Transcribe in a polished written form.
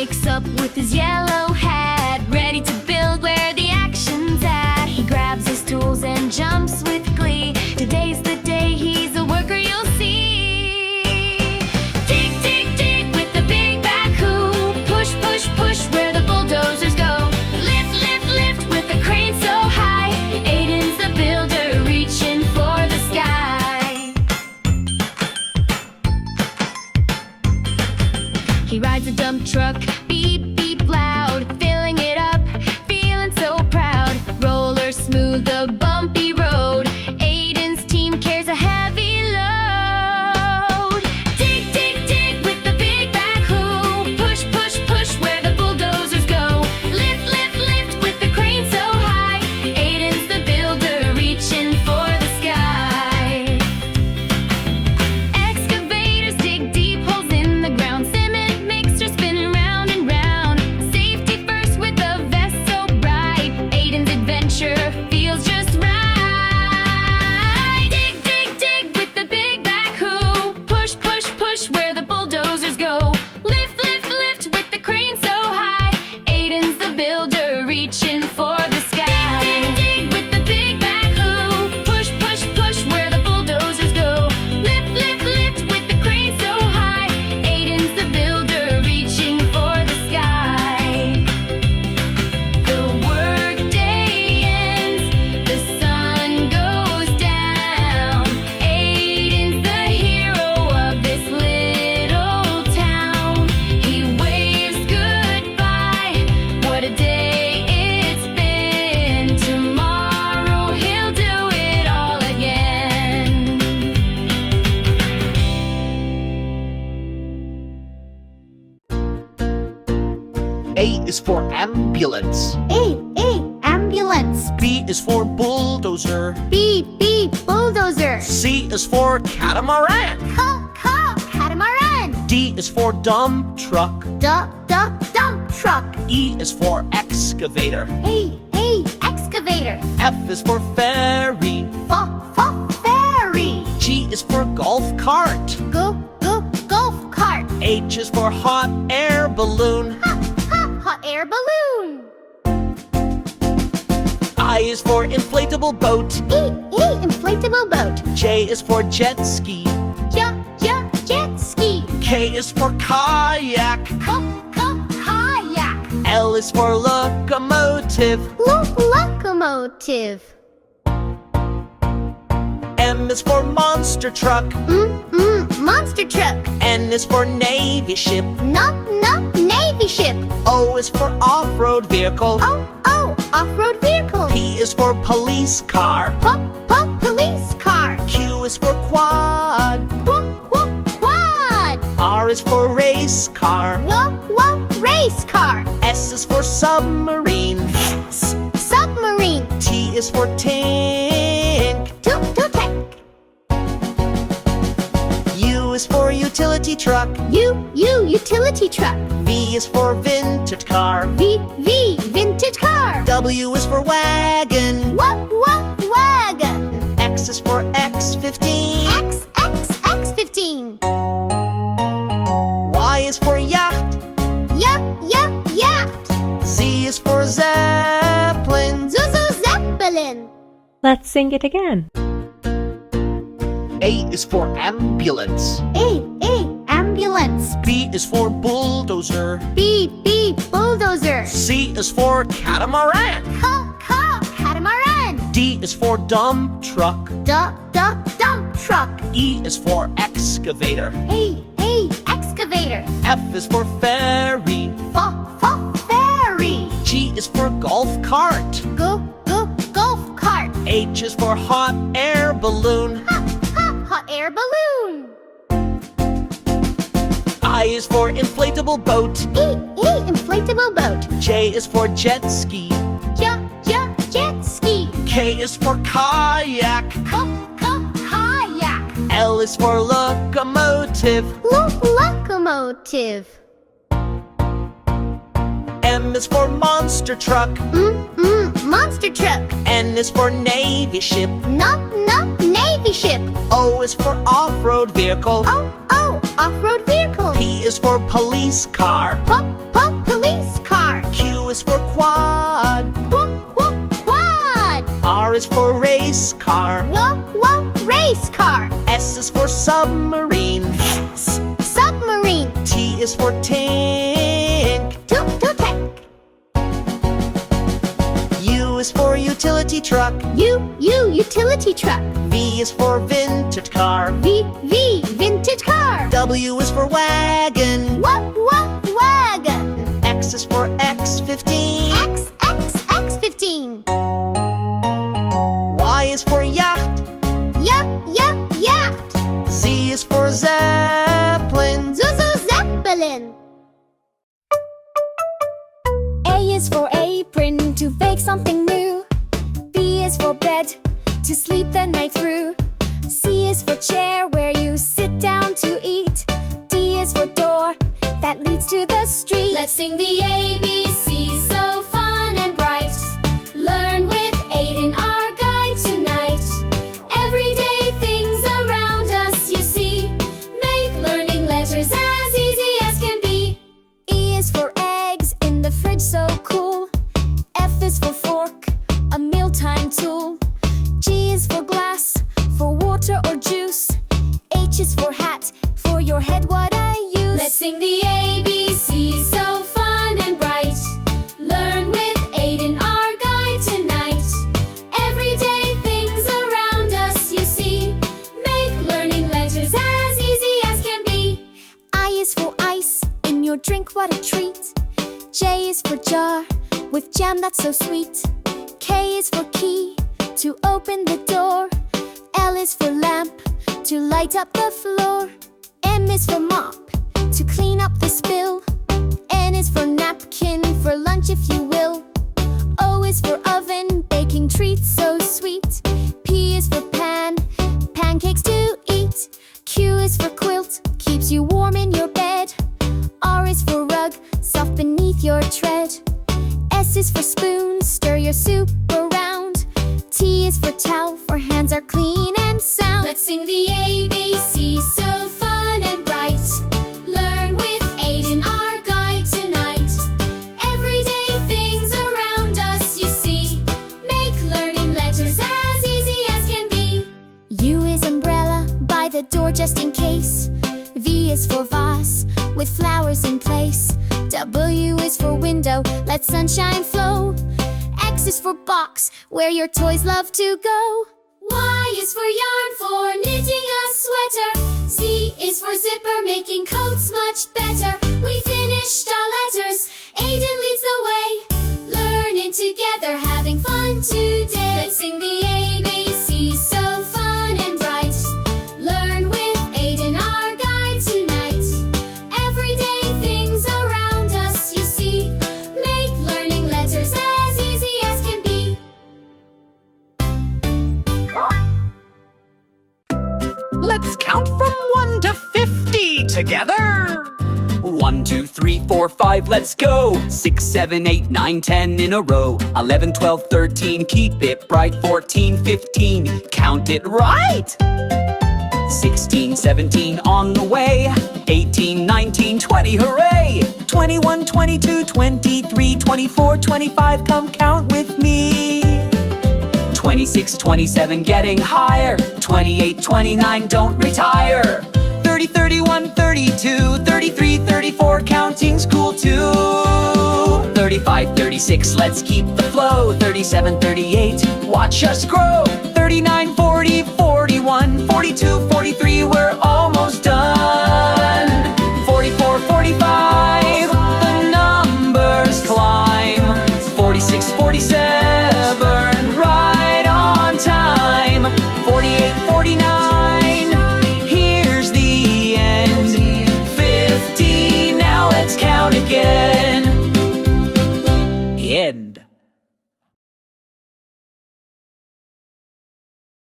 wakes up with his yellow hat, ready to build where the action's at. He grabs his tools and jumps with glee. Today's the day, he's a worker, you'll see. Dig, dig, dig with the big backhoe. Push, push, push where the bulldozers go. Lift, lift, lift with the crane so high. Aden's the builder, reaching for the sky. He rides a dump truck, beep, beep loud, filling it up, feeling so proud. Rollers smooth the bumpy road. Aden's team carries a heavy load. Dig, dig, dig with the big backhoe. Push, push, push where the bulldozers go. Lift, lift, lift with the crane so high. Aden's the builder, reaching for the sky. Excavators dig deep holes in the ground. Cement mixer spinning round and round. Safety first with the vest so bright. Aden's adventure feels just right. Dig, dig, dig with the big backhoe. Push, push, push where the bulldozers go. Lift, lift, lift with the crane so high. Aden's the builder, reaching for the sky. Dig, dig, dig with the big backhoe. Push, push, push where the bulldozers go. Lift, lift, lift with the crane so high. Aden's the builder, reaching for the sky. The workday ends, the sun goes down. Aiden's the hero of this little town. He waves goodbye, what a day it's been. Tomorrow he'll do it all again. A is for ambulance. Ambulance. B is for bulldozer. B, bulldozer. C is for catamaran. Catamaran. D is for dump truck. Dump truck. E is for excavator. A, excavator. F is for ferry. Ferry. G is for golf cart. Golf cart. H is for hot air balloon. Hot air balloon. I is for inflatable boat. Inflatable boat. J is for jet ski. Jet ski. K is for kayak. Kayak. L is for locomotive. Locomotive. M is for monster truck. Monster truck. N is for navy ship. Navy ship. O is for off-road vehicle. Off-road vehicle. P is for police car. Police car. Q is for quad. Quad. R is for race car. Race car. S is for submarine. Submarine. T is for tank. Tank. U is for utility truck. Utility truck. V is for vintage car. Vintage car. W is for wagon. Wagon. X is for X15. X15. Y is for yacht. Yacht. Z is for zeppelin. Zeppelin. Let's sing it again. A is for ambulance. Ambulance. B is for bulldozer. B, bulldozer. C is for catamaran. Catamaran. D is for dump truck. Dump truck. E is for excavator. A, excavator. F is for ferry. Ferry. G is for golf cart. Golf cart. H is for hot air balloon. Hot air balloon. I is for inflatable boat. Inflatable boat. J is for jet ski. Jet ski. K is for kayak. Kayak. L is for locomotive. Locomotive. M is for monster truck. Monster truck. N is for navy ship. Navy ship. O is for off-road vehicle. Off-road vehicle. P is for police car. Police car. Q is for quad. Quad. R is for race car. Race car. S is for submarine. Submarine. T is for tank. Tank. U is for utility truck. Utility truck. V is for vintage car. Vintage car. W is for wagon. Wagon. X is for X15. X15. Y is for yacht. Yacht. Z is for zeppelin. Zeppelin. A is for apron, to bake something new. B is for bed, to sleep the night through. C is for chair, where you sit down to eat. D is for door, that leads to the street. Let's sing the ABC, so fun and bright. Learn with Aden, our guide tonight. Everyday things around us you see. Make learning letters as easy as can be. E is for eggs in the fridge, so cool. F is for fork, a mealtime tool. G is for glass, for water or juice. H is for hat, for your head, what I use. Let's sing the ABC, so fun and bright. Learn with Aden, our guide tonight. Everyday things around us you see. Make learning letters as easy as can be. I is for ice, in your drink, what a treat. J is for jar, with jam that's so sweet. K is for key, to open the door. L is for lamp, to light up the floor. M is for mop, to clean up the spill. N is for napkin, for lunch if you will. O is for oven, baking treats so sweet. P is for pan, pancakes to eat. Q is for quilt, keeps you warm in your bed. R is for rug, soft beneath your tread. S is for spoon, stir your soup around. T is for towel, for hands are clean and sound. Let's sing the ABC, so fun and bright. Learn with Aden, our guide tonight. Everyday things around us you see. Make learning letters as easy as can be. U is umbrella, by the door just in case. V is for vase, with flowers in place. W is for window, let sunshine flow. X is for box, where your toys love to go. Y is for yarn, for knitting a sweater. Z is for zipper, making coats much better. We finished our letters, Aden leads the way. Learning together, having fun today. Let's sing the ABC, so fun and bright. Learn with Aden, our guide tonight. Everyday things around us you see. Make learning letters as easy as can be. Let's count from 1 to 50 together. 1, 2, 3, 4, 5, let's go. 6, 7, 8, 9, 10 in a row. 11, 12, 13, keep it bright. 14, 15, count it right. 16, 17 on the way. 18, 19, 20, hooray. 21, 22, 23, 24, 25, come count with me. 26, 27, getting higher. 28, 29, don't retire. 30, 31, 32, 33, 34, counting's cool too. 35, 36, let's keep the flow. 37, 38, watch us grow. 39, 40,